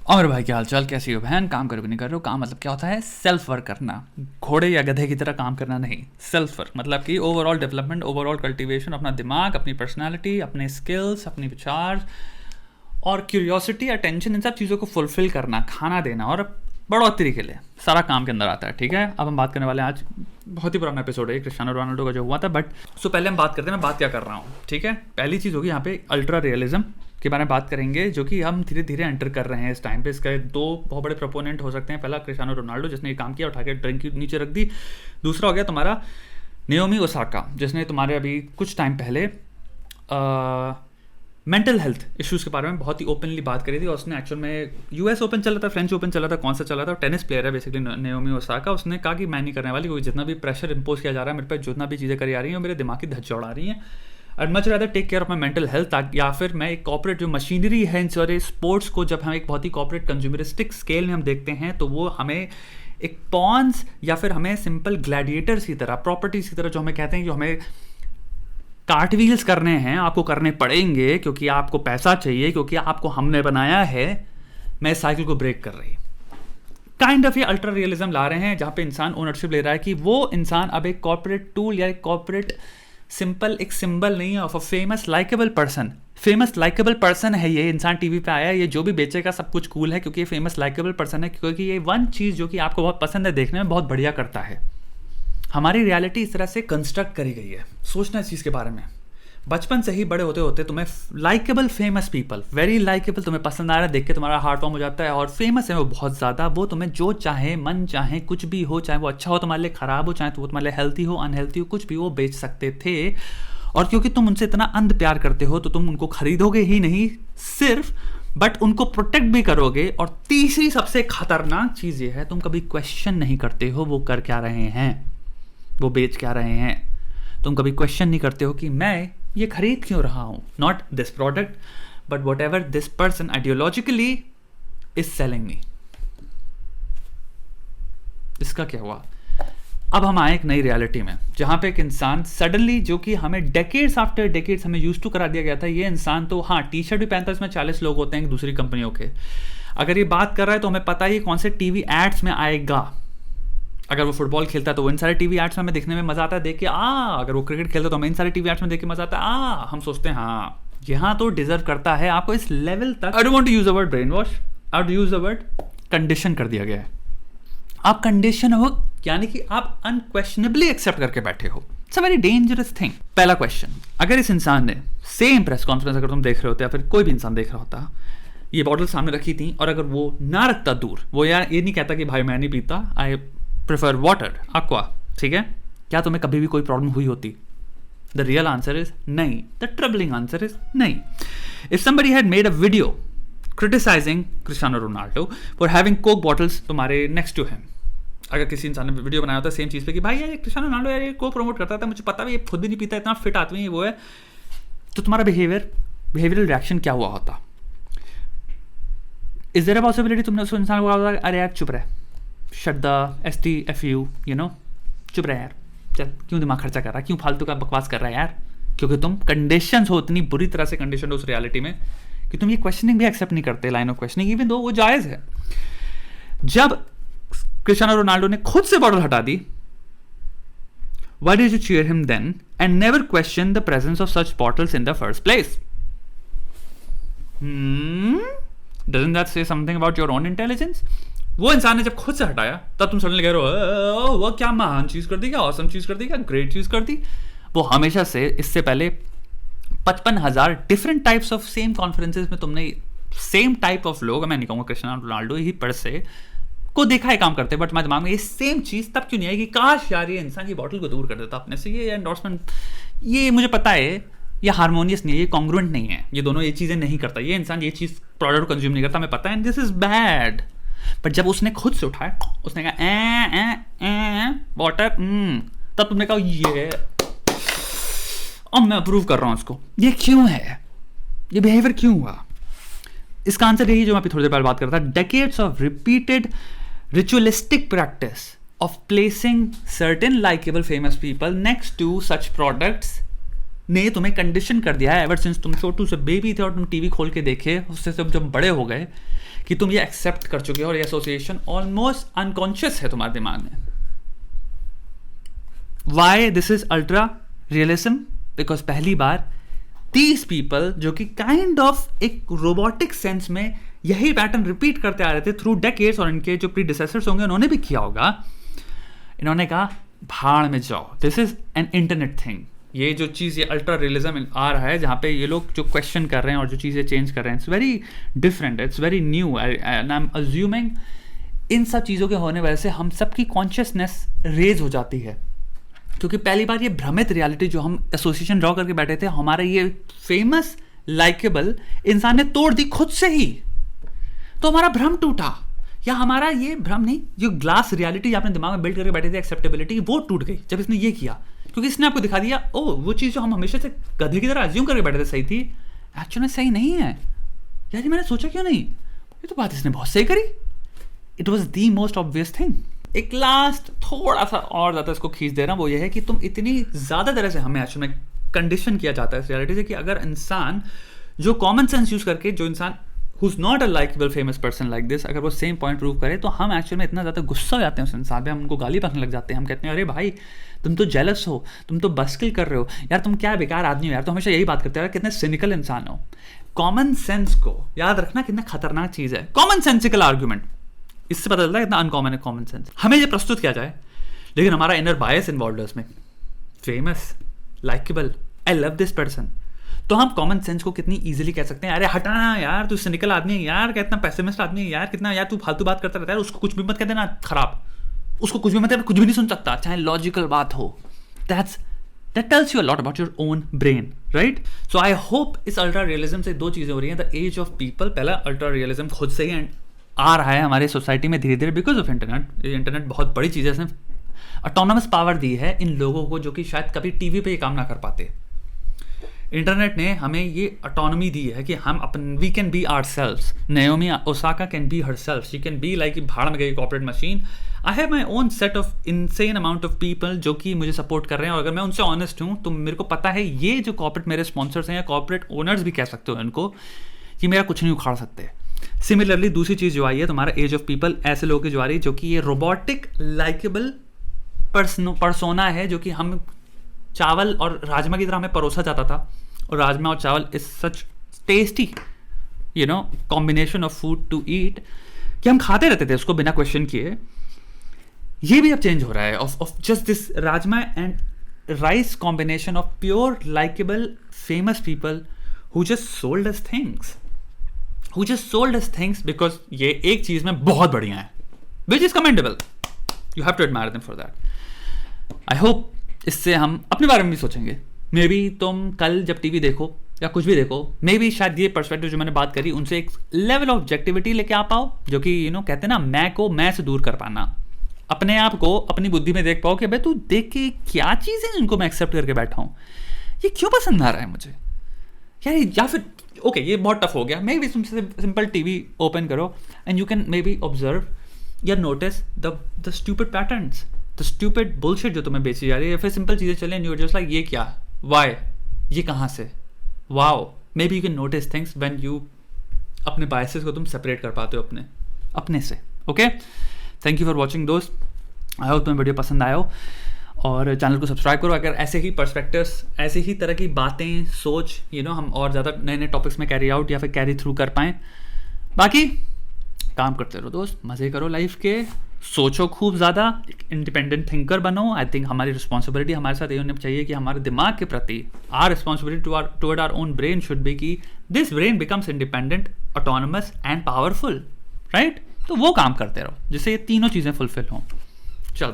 और भाई क्या हालचाल, कैसी हो बहन? काम करो कि नहीं कर रहे हो? काम मतलब क्या होता है? सेल्फ वर्क करना। घोड़े या गधे की तरह काम करना नहीं, सेल्फ वर्क मतलब कि ओवरऑल डेवलपमेंट, ओवरऑल कल्टीवेशन, अपना दिमाग, अपनी पर्सनालिटी, अपने स्किल्स, अपनी विचार और क्यूरियोसिटी, अटेंशन, इन सब चीज़ों को फुलफिल करना, खाना देना और बढ़ोतरी के लिए सारा काम के अंदर आता है। ठीक है, अब हम बात करने वाले हैं, आज बहुत ही पुराना एपिसोड है क्रिस्टियानो रोनाल्डो का जो हुआ था, बट पहले हम बात करते हैं मैं बात क्या कर रहा हूँ। ठीक है, पहली चीज़ होगी यहाँ पे अल्ट्रा रियलिज्म के बारे में बात करेंगे, जो कि हम धीरे धीरे एंटर कर रहे हैं इस टाइम पे। इसके दो बहुत बड़े प्रोपोनेंट हो सकते हैं। पहला क्रिस्टियानो रोनाल्डो, जिसने ये काम किया, उठा के ड्रिंक नीचे रख दी। दूसरा हो गया तुम्हारा नाओमी ओसाका, जिसने तुम्हारे अभी कुछ टाइम पहले मेंटल हेल्थ इश्यूज़ के बारे में बहुत ही ओपनली बात करी थी। और उसने एक्चुअल में यूएस ओपन चला था, फ्रेंच ओपन चला था, कौन सा चला था, टेनिस प्लेयर है बेसिकली नाओमी ओसाका। उसने कहा कि मैं नहीं करने वाली, क्योंकि जितना भी प्रेशर इंपोज किया जा रहा है मेरे पे, जितना भी चीज़ें करी आ रही हैं, मेरे दिमाग की धज्जियां उड़ा रही हैं। And much rather take care of my mental health, या फिर मैं एक कॉर्पोरेट जो मशीनरी है इन सारे स्पोर्ट्स को, जब हम एक बहुत ही कॉर्पोरेट कंज्यूमरिस्टिक स्केल में हम देखते हैं, तो वो हमें एक पॉन्स या फिर हमें सिंपल ग्लैडिएटर्स की तरह, प्रॉपर्टीज की तरह, जो हमें कहते हैं, जो हमें कार्टव्हील्स करने हैं, आपको करने पड़ेंगे क्योंकि आपको पैसा चाहिए, क्योंकि आपको हमने बनाया है, मैं इस साइकिल को ब्रेक कर रही। काइंड ऑफ ये अल्ट्रा रियलिज्म ला रहे हैं, जहाँ पे इंसान ओनरशिप ले रहा है कि वो इंसान अब एक कॉर्पोरेट टूल या एक कॉर्पोरेट सिंपल एक सिंबल नहीं है of a famous likeable person. Famous likeable person है ये इंसान, टीवी पे आया है, ये जो भी बेचेगा सब कुछ कूल है, क्योंकि ये फेमस लाइकेबल पर्सन है, क्योंकि ये वन चीज़ जो कि आपको बहुत पसंद है देखने में, बहुत बढ़िया करता है। हमारी रियलिटी इस तरह से कंस्ट्रक्ट करी गई है। सोचना इस चीज़ के बारे में, बचपन से ही बड़े होते होते तुम्हें likeable famous people, very likeable, तुम्हें पसंद आ रहा है, देख के तुम्हारा हार्ट वार्म हो जाता है, और फेमस है वो बहुत ज़्यादा, वो तुम्हें जो चाहे, मन चाहे, कुछ भी हो, चाहे वो अच्छा हो तुम्हारे लिए, ख़राब हो, चाहे तो वो तुम्हारे लिए हेल्थी हो, अनहेल्थी हो, कुछ भी वो बेच सकते थे। और क्योंकि तुम उनसे इतना अंध प्यार करते हो, तो तुम उनको खरीदोगे ही नहीं सिर्फ, बट उनको प्रोटेक्ट भी करोगे। और तीसरी सबसे खतरनाक चीज़ ये है, तुम कभी क्वेश्चन नहीं करते हो वो कर क्या रहे हैं, वो बेच क्या रहे हैं। तुम कभी क्वेश्चन नहीं करते हो कि मैं ये खरीद क्यों रहा हूं, not this product but what ever this person ideologically is selling me. इसका क्या हुआ? अब हम आए एक नई रियलिटी में, जहां पे एक इंसान सडनली, जो कि हमें डेकेड्स आफ्टर डेकेड्स हमें यूज टू करा दिया गया था, ये इंसान तो हाँ टी शर्ट भी पहनता है, इसमें 40 लोग होते हैं दूसरी कंपनियों के। अगर ये बात कर रहा है तो हमें पता ही कौन से टीवी एड्स में आएगा। अगर वो फुटबॉल खेलता है तो वो इन सारे टीवी एड्स में हमें देखने में मजा आता है, देख के अगर वो क्रिकेट खेलता है तो हमें इन सारे टीवी एड्स में देख के मजा आता है, हम सोचते हैं हाँ यहाँ तो डिजर्व करता है। आपको इस लेवल तक, I don't want to use the word brainwash, I want to use the word condition कर दिया गया है। आप कंडीशन हो, यानी कि आप अनक्वेश्चनेबली एक्सेप्ट करके बैठे हो। It's a very dangerous thing. पहला क्वेश्चन, अगर इस इंसान ने सेम प्रेस कॉन्फ्रेंस, अगर तुम देख रहे होते या फिर कोई भी इंसान देख रहा होता, ये बॉटल सामने रखी थी, और अगर वो ना रखता दूर, वो यार ये नहीं कहता कि भाई मैं नहीं पीता, आई प्रेफर वाटर, aqua, ठीक है, क्या तुम्हें कभी भी कोई प्रॉब्लम हुई होती? द रियल आंसर इज नहीं। द ट्रबलिंग आंसर इज नहीं। If somebody had made a video criticizing Cristiano Ronaldo for having coke bottles तुम्हारे नेक्स्ट टू हिम, अगर किसी इंसान ने वीडियो बनाया होता सेम चीज़ पे कि भाई यार क्रिस्टियानो रोनाल्डो यार ये कोक प्रमोट करता था, मुझे पता भी, ये खुद भी नहीं पीता, इतना फिट आदमी है वो है, तो तुम्हारा बिहेवियरल रिएक्शन क्या हुआ होता? इज देयर अ पॉसिबिलिटी तुमने उस इंसान को कहा अरे यार चुप रहे, shut the STFU, you know, चुप रहे यार, चल क्यों दिमाग खर्चा कर रहा है, क्यों फालतू का बकवास कर रहा है यार? क्योंकि तुम कंडीशन हो, इतनी बुरी तरह से कंडीशन हो उस रियलिटी में कि तुम ये क्वेश्चनिंग भी एक्सेप्ट नहीं करते, line of questioning, even though वो जायज़ है। जब क्रिस्टियानो रोनाल्डो ने खुद से बॉटल हटा दी, why did you cheer him then and never question the presence of such bottles in the first place? Doesn't that say something about your own intelligence? वो इंसान ने जब खुद से हटाया, तब तुम सडनली कह रहे हो वो क्या महान चीज़ कर दी, क्या ऑसम चीज़ कर दी, क्या ग्रेट चीज़ कर दी। वो हमेशा से, इससे पहले 55,000 different types of same conferences में तुमने सेम टाइप ऑफ लोग, मैं नहीं कहूँगा क्रिस्टियानो रोनाल्डो ही पर से, को देखा है काम करते, बट मैं दिमाग में ये सेम चीज़ तब क्यों नहीं आई कि काश यार ये इंसान की बॉटल को दूर कर देता अपने से, ये एंडोर्समेंट, ये मुझे पता है ये हारमोनियस नहीं है, ये कॉन्ग्रुएंट नहीं है, ये दोनों ये चीज़ें नहीं करता, ये इंसान ये चीज़ प्रोडक्ट कंज्यूम नहीं करता, हमें पता है, and this is bad. But जब उसने खुद से उठाया, उसने कहा वाटर, तब तुमने कहा ये, अब मैं अप्रूव कर रहा हूं उसको। ये क्यों है? ये बिहेवियर क्यों हुआ? इसका आंसर यही जो मैं अभी थोड़ी देर पहले बात कर रहा था, decades of repeated ritualistic practice of placing certain likeable famous people next to such products ने तुम्हें कंडीशन कर दिया है एवर सिंस तुम छोटू से बेबी थे और तुम टीवी खोल के देखे, उससे जब बड़े हो गए कि तुम ये एक्सेप्ट कर चुके हो और ये एसोसिएशन ऑलमोस्ट अनकॉन्शियस है तुम्हारे दिमाग में. Why this is ultra realism? Because पहली बार these people जो कि काइंड ऑफ एक रोबोटिक सेंस में यही पैटर्न रिपीट करते आ रहे थे थ्रू डेकेड्स, और इनके जो प्रीडिसेसर्स होंगे उन्होंने भी किया होगा, इन्होंने कहा भाड़ में जाओ, this is an internet thing. ये जो चीज़, ये अल्ट्रा रियलिज्म आ रहा है जहाँ पे ये लोग जो क्वेश्चन कर रहे हैं और जो चीज़ें चेंज कर रहे हैं, it's very different, it's very new, and I am assuming इन सब चीज़ों के होने वजह से हम सबकी कॉन्शियसनेस रेज हो जाती है. क्योंकि पहली बार ये भ्रमित रियलिटी जो हम एसोसिएशन ड्रॉ करके बैठे थे, हमारा ये फेमस लाइकेबल इंसान ने तोड़ दी खुद से ही. तो हमारा भ्रम टूटा, या हमारा ये भ्रम नहीं, जो ग्लास रियलिटी आपने दिमाग में बिल्ड करके बैठे थे एक्सेप्टेबिलिटी, वो टूट गई जब इसने ये किया. क्योंकि इसने आपको दिखा दिया, ओ वो चीज़ जो हम हमेशा से गधे की तरह अज्यूम करके बैठे थे सही थी, एक्चुअली में सही नहीं है. यार ये मैंने सोचा क्यों नहीं, ये तो बात इसने बहुत सही करी. It was the most obvious thing. एक लास्ट थोड़ा सा और ज़्यादा इसको खींच दे रहा हूँ, वो ये है कि तुम इतनी ज़्यादा तरह से हमें एक्चुअली में कंडीशन किया जाता है इस रियलिटी से कि अगर इंसान जो कॉमन सेंस यूज़ करके, जो इंसान who's not a likable famous person like this, अगर वो सेम पॉइंट प्रूव करे, तो हम एक्चुअली में इतना ज़्यादा गुस्सा हो जाते हैं उस इंसान पे, हम उनको गाली बकने लग जाते हैं. हम कहते हैं अरे भाई तुम तो जेलस हो, तुम तो बस्किल कर रहे हो यार, तुम क्या बेकार आदमी हो यार, तो हमेशा यही बात करते हो यार कितने सिनिकल इंसान हो. कॉमन सेंस को याद रखना कितना खतरनाक चीज़ है. कॉमन सेंसिकल आर्ग्यूमेंट, इससे पता चलता है कितना अनकॉमन है कॉमन सेंस. हमें ये प्रस्तुत किया जाए, लेकिन हमारा इनर बायस इन्वॉल्व है उसमें, famous, likeable, I love this person, तो हम कॉमन सेंस को कितनी इजीली कह सकते हैं अरे हटाना यार, तू सिनिकल आदमी है यार, कितना पेसिमिस्ट आदमी है यार, कितना यार तू फालतू बात करता रहता है, उसको कुछ भी मत कह देना खराब, उसको कुछ भी मत, कुछ भी नहीं सुन सकता चाहे लॉजिकल बात हो. That tells you a lot about your own brain, right? So I hope इस अल्ट्रा रियलिज्म से दो चीज़ें हो रही हैं. द एज ऑफ पीपल, पहला अल्ट्रा रियलिज्म खुद से ही आ रहा है हमारे सोसाइटी में धीरे धीरे बिकॉज ऑफ इंटरनेट. इंटरनेट बहुत बड़ी चीज़ है, इसने ऑटोनमस पावर दी है इन लोगों को जो कि शायद कभी टीवी पे ये काम ना कर पाते. इंटरनेट ने हमें ये ऑटोनॉमी दी है कि हम अपन we can be ourselves. Naomi Osaka can be herself, she can be like भाड़ में गई corporate machine. I have my own set of insane amount of people जो कि मुझे सपोर्ट कर रहे हैं, और अगर मैं उनसे ऑनेस्ट हूँ तो मेरे को पता है ये जो कॉर्पोरेट मेरे स्पॉन्सर्स हैं या कॉर्पोरेट ओनर्स भी कह सकते हो इनको, कि मेरा कुछ नहीं उखाड़ सकते. सिमिलरली दूसरी चीज़ जो आई है तुम्हारा एज ऑफ पीपल, ऐसे लोगों की जो आ रही है जो कि ये रोबोटिक लाइकेबल पर्सोना है, जो कि हम चावल और राजमा की तरह हमें परोसा जाता था, और राजमा और चावल is such tasty combination of food to eat कि हम खाते रहते थे उसको बिना क्वेश्चन किए. ये भी अब चेंज हो रहा है of just this rajma and rice combination of pure likeable famous people who just sold us things because ये एक चीज में बहुत बढ़िया है, which is commendable. You have to admire them for that. I hope इससे हम अपने बारे में भी सोचेंगे. मे बी तुम कल जब टीवी देखो या कुछ भी देखो, मे बी शायद ये पर्सपेक्टिव जो मैंने बात करी उनसे एक लेवल ऑफ ऑब्जेक्टिविटी लेके आ पाओ, जो कि कहते हैं ना, मैं को मैं से दूर कर पाना, अपने आप को अपनी बुद्धि में देख पाओ कि भाई तू देख के क्या चीज़ है जिनको मैं एक्सेप्ट करके बैठा हूँ, ये क्यों पसंद आ रहा है मुझे यार. या फिर ओके ये बहुत टफ हो गया, मे बी तुमसे सिंपल टीवी ओपन करो and you can maybe observe या notice the stupid patterns, the stupid bullshit जो तुम्हें बेची जा रही है. फिर सिंपल चीज़ें चले and you are just like ये क्या, वाई, ये कहाँ से, wow. Maybe you can notice things when you अपने बायसेस को तुम सेपरेट कर पाते हो अपने से. Okay, thank you for watching दोस्त. आई होप तुम्हें वीडियो पसंद आया हो, और चैनल को सब्सक्राइब करो अगर ऐसे ही पर्सपेक्टिव्स, ऐसे ही तरह की बातें, सोच हम और ज़्यादा नए नए टॉपिक्स में कैरी आउट या फिर कैरी थ्रू कर पाएँ. बाकी काम करते रहो दोस्त, मज़े करो लाइफ के, सोचो खूब ज़्यादा, इंडिपेंडेंट थिंकर बनो. आई थिंक हमारी रिस्पॉन्सिबिलिटी हमारे साथ ये होनी चाहिए कि हमारे दिमाग के प्रति our responsibility toward our own brain should be कि this brain becomes independent, autonomous and powerful, right. तो वो काम करते रहो जिससे ये तीनों चीज़ें फुलफिल हों. चलो.